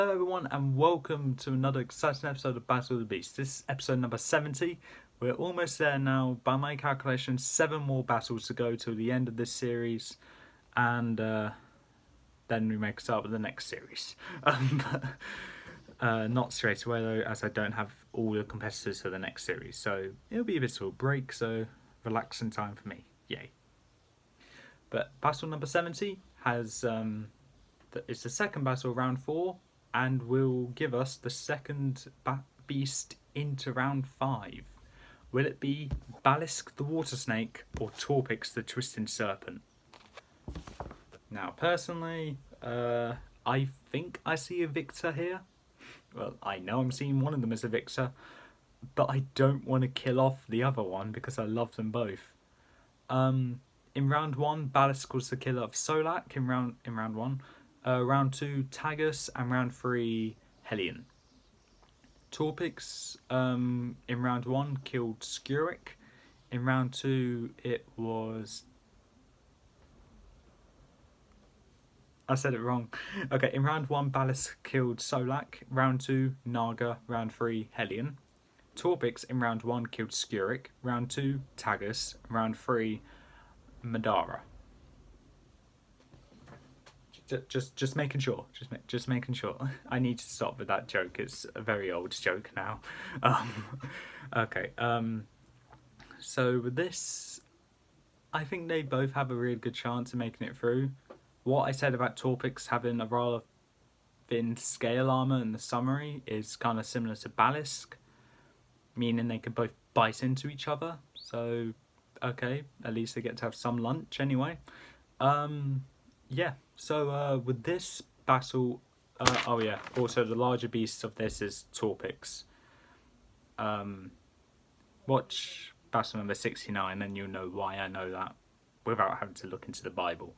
Hello everyone and welcome to another exciting episode of Battle of the Beast. This is episode number 70. We're almost there now. By my calculation, 7 more battles to go till the end of this series. And then we make a start with the next series. Not straight away though, as I don't have all the competitors for the next series. So it'll be a bit of a break, so relaxing time for me. Yay. But battle number 70 has... it's the second battle, round 4, and will give us the second beast into round 5. Will it be Balisk the Water Snake or Torpix the Twisting Serpent? Now, personally, I think I see a victor here. Well, I know I'm seeing one of them as a victor, but I don't want to kill off the other one because I love them both. In round 1, Balisk was the killer of Solak in round 1. Round 2, Tagus, and round 3, Hellion. Torpix in round 1 killed Skuric. In round 2, it was... I said it wrong. Okay, in round 1, Balisk killed Solak. Round 2, Naga. Round 3, Hellion. Torpix in round 1 killed Skuric. Round 2, Tagus. Round 3, Madara. Just making sure. Just making sure. I need to stop with that joke. It's a very old joke now. Okay. So with this, I think they both have a really good chance of making it through. What I said about Torpix having a rather thin scale armor in the summary is kind of similar to Balisk, meaning they could both bite into each other. So, okay, at least they get to have some lunch anyway. Yeah. So with this battle, also the larger beast of this is Torpix. Watch battle number 69 and you'll know why I know that without having to look into the Bible.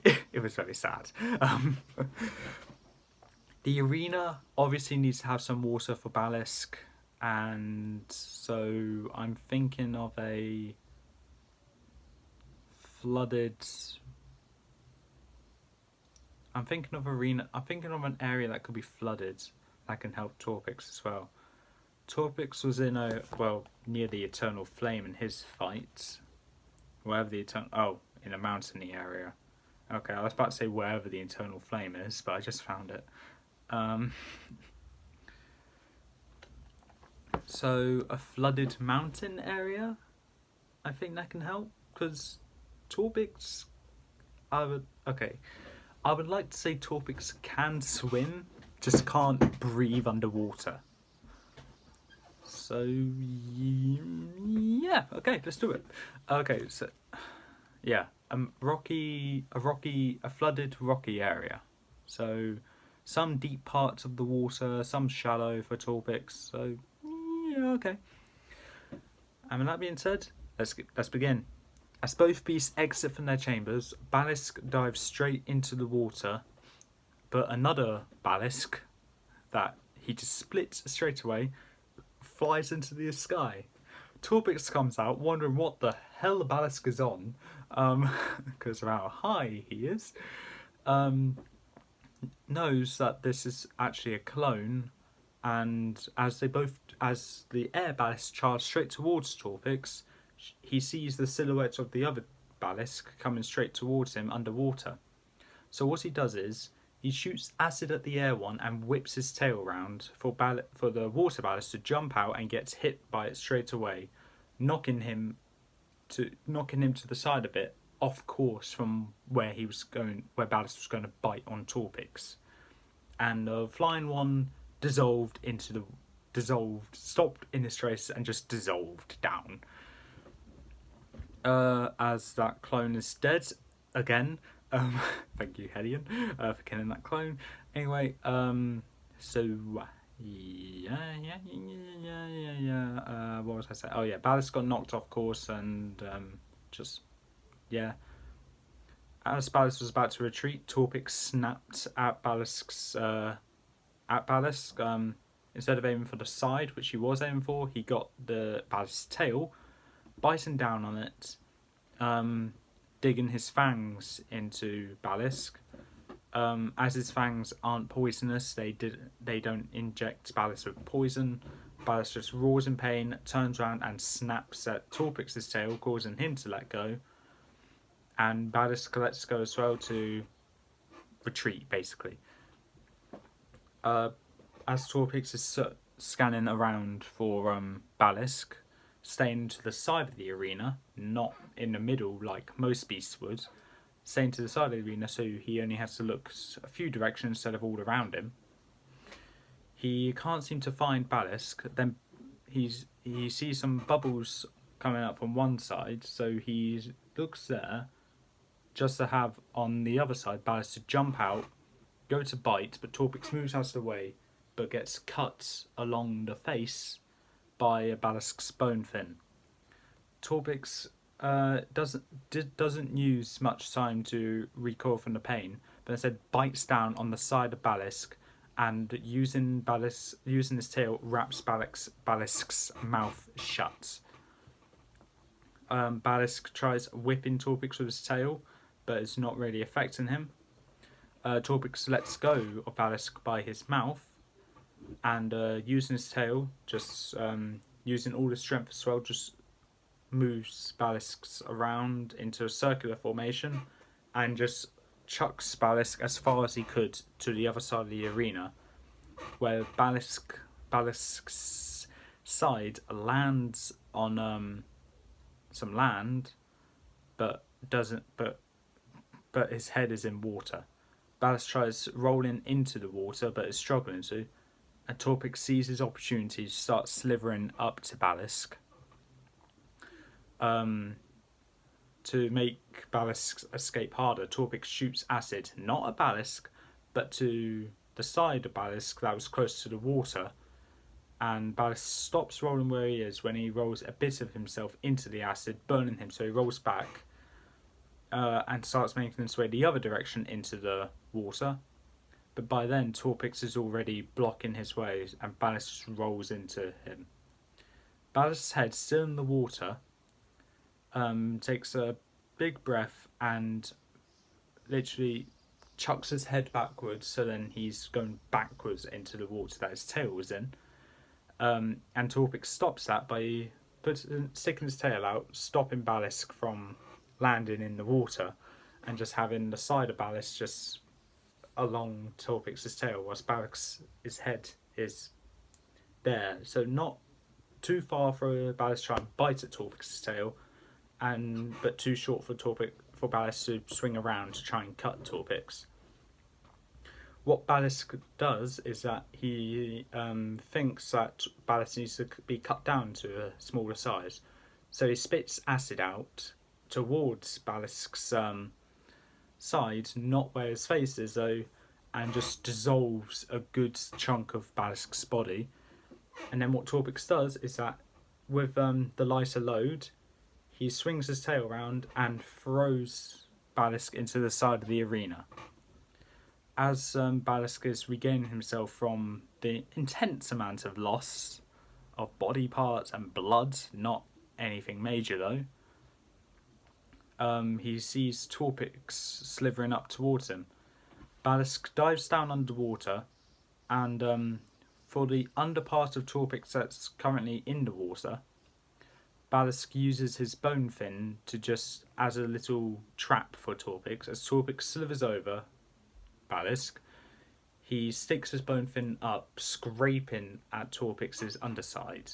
It was very sad. The arena obviously needs to have some water for Balisk, and so I'm thinking of a flooded... I'm thinking of an area that could be flooded that can help Torpix as well. Torpix was in near the Eternal Flame in his fight. Wherever the in a mountainy area. Okay, I was about to say wherever the Eternal Flame is, but I just found it. So a flooded mountain area, I think that can help, because Torpix, I would like to say Torpix can swim, just can't breathe underwater. So, yeah, okay, let's do it. Okay, so, yeah, a flooded rocky area. So, some deep parts of the water, some shallow for Torpix. So, yeah, okay. And with that being said, let's begin. As both beasts exit from their chambers, Balisk dives straight into the water, but another Balisk that he just splits straight away flies into the sky. Torpix comes out wondering what the hell the Balisk is on, because of how high he is. Knows that this is actually a clone, and as the air Balisk charge straight towards Torpix, he sees the silhouette of the other Balisk coming straight towards him underwater. So what he does is, he shoots acid at the air one and whips his tail round for the water Balisk to jump out and gets hit by it straight away, knocking him to the side a bit, off course from where Balisk was going to bite on Torpix. And the flying one stopped in its trace and just dissolved down. As that clone is dead again. Thank you, Hellion, for killing that clone. Anyway, so yeah. What was I saying? Oh yeah, Balisk got knocked off course, and As Balisk was about to retreat, Torpix snapped at Balisk. Instead of aiming for the side, which he was aiming for, he got the Balisk's tail, biting down on it, digging his fangs into Balisk, As his fangs aren't poisonous, they don't inject Balisk with poison. Balisk just roars in pain, turns around and snaps at Torpix's tail, causing him to let go. And Balisk lets go as well to retreat, basically. As Torpix is scanning around for Balisk, staying to the side of the arena, not in the middle like most beasts would, staying to the side of the arena so he only has to look a few directions instead of all around him. He can't seem to find Balisk. Then he sees some bubbles coming up on one side, so he looks there just to have on the other side Balisk to jump out, go to bite, but Torpix moves out of the way, but gets cut along the face by a Balisk's bone fin. Torpix doesn't use much time to recoil from the pain, but instead bites down on the side of Balisk, and using his tail wraps Balisk's mouth shut. Balisk tries whipping Torpix with his tail, but it's not really affecting him. Torpix lets go of Balisk by his mouth, and using his tail, just using all his strength as well, just moves Balisk around into a circular formation and just chucks Balisk as far as he could to the other side of the arena, where Balisk's side lands on some land, but his head is in water. Balisk tries rolling into the water, but is struggling to, and Torpix sees his opportunity to start slithering up to Balisk. To make Balisk's escape harder, Torpix shoots acid, not at Balisk, but to the side of Balisk that was close to the water, and Balisk stops rolling where he is when he rolls a bit of himself into the acid, burning him, so he rolls back and starts making his way the other direction into the water. But by then, Torpix is already blocking his way, and Balisk just rolls into him. Balisk's head still in the water, takes a big breath and literally chucks his head backwards, so then he's going backwards into the water that his tail was in. And Torpix stops that by sticking his tail out, stopping Balisk from landing in the water, and just having the side of Balisk just along Torpix's tail, whilst Balisk's head is there. So not too far for Balisk to try and bite at Torpix's tail, but too short for Balisk to swing around to try and cut Torpix. What Balisk does is that he thinks that Balisk needs to be cut down to a smaller size, so he spits acid out towards Balisk's side, not where his face is though, and just dissolves a good chunk of Balisk's body. And then what Torpix does is that with the lighter load, he swings his tail around and throws Balisk into the side of the arena. As Balisk is regaining himself from the intense amount of loss of body parts and blood, not anything major though, he sees Torpix slithering up towards him. Balisk dives down underwater, and for the underpart of Torpix that's currently in the water, Balisk uses his bone fin to just as a little trap for Torpix. As Torpix slithers over Balisk, he sticks his bone fin up, scraping at Torpix's underside.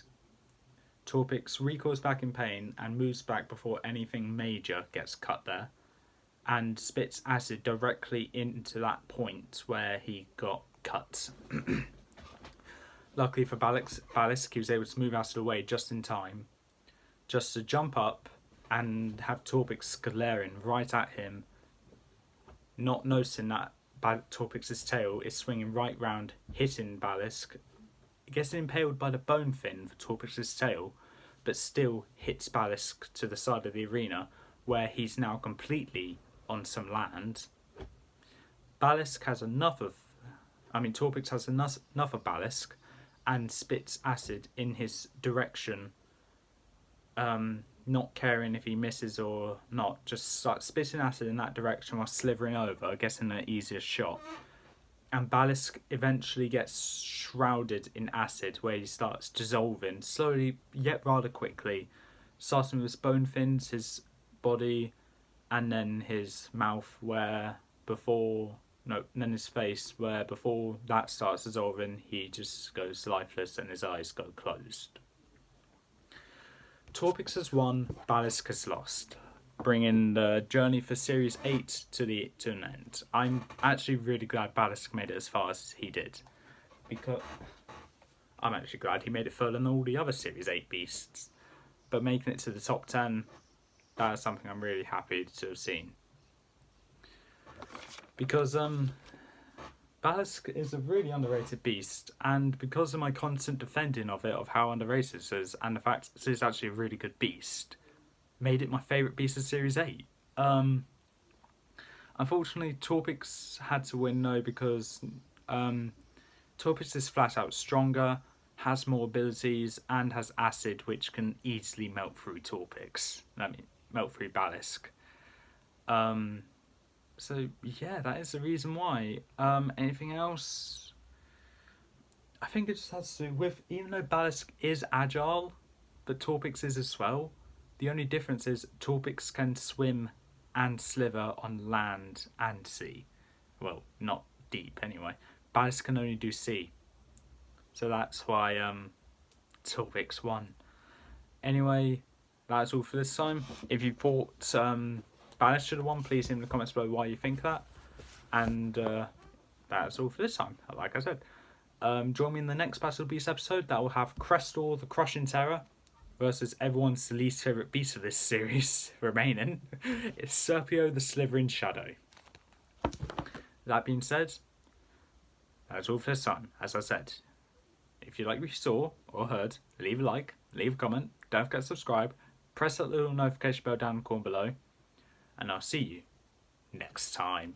Torpix recoils back in pain and moves back before anything major gets cut there, and spits acid directly into that point where he got cut. Luckily for Balisk, he was able to move out of the way just in time, just to jump up and have Torpix glaring right at him, not noticing that Torpix's tail is swinging right round, hitting Balisk. It gets impaled by the bone fin for Torpix's tail, but still hits Balisk to the side of the arena, where he's now completely on some land. Torpix has enough of Balisk, and spits acid in his direction, not caring if he misses or not, just starts spitting acid in that direction while slithering over, getting the easiest shot. And Balisk eventually gets shrouded in acid, where he starts dissolving slowly yet rather quickly, starting with his bone fins, his body, and then his mouth, and then his face, where before that starts dissolving, he just goes lifeless and his eyes go closed. Torpix has won, Balisk has lost, bringing the journey for Series 8 to an end. I'm actually really glad Balisk made it as far as he did, because I'm actually glad he made it further than all the other Series 8 beasts, but making it to the top 10, that is something I'm really happy to have seen. Because Balisk is a really underrated beast, and because of my constant defending of it, of how underrated it is, and the fact it is actually a really good beast, made it my favourite beast of Series 8. Unfortunately, Torpix had to win though, because Torpix is flat out stronger, has more abilities, and has acid which can easily melt through melt through Balisk. So yeah, that is the reason why. Anything else? I think it just has to do with, even though Balisk is agile, but Torpix is as well. The only difference is Torpix can swim and slither on land and sea. Well, not deep anyway. Balisk can only do sea. So that's why Torpix won. Anyway, that's all for this time. If you thought Balisk should have won, please leave in the comments below why you think that. And that's all for this time, like I said. Join me in the next Battle Beast episode that will have Crestor the Crushing Terror versus everyone's least favourite beast of this series remaining. It's Serpio the Slithering Shadow. That being said, that's all for this time. As I said, if you like what you saw or heard, leave a like, leave a comment, don't forget to subscribe, press that little notification bell down in the corner below, and I'll see you next time.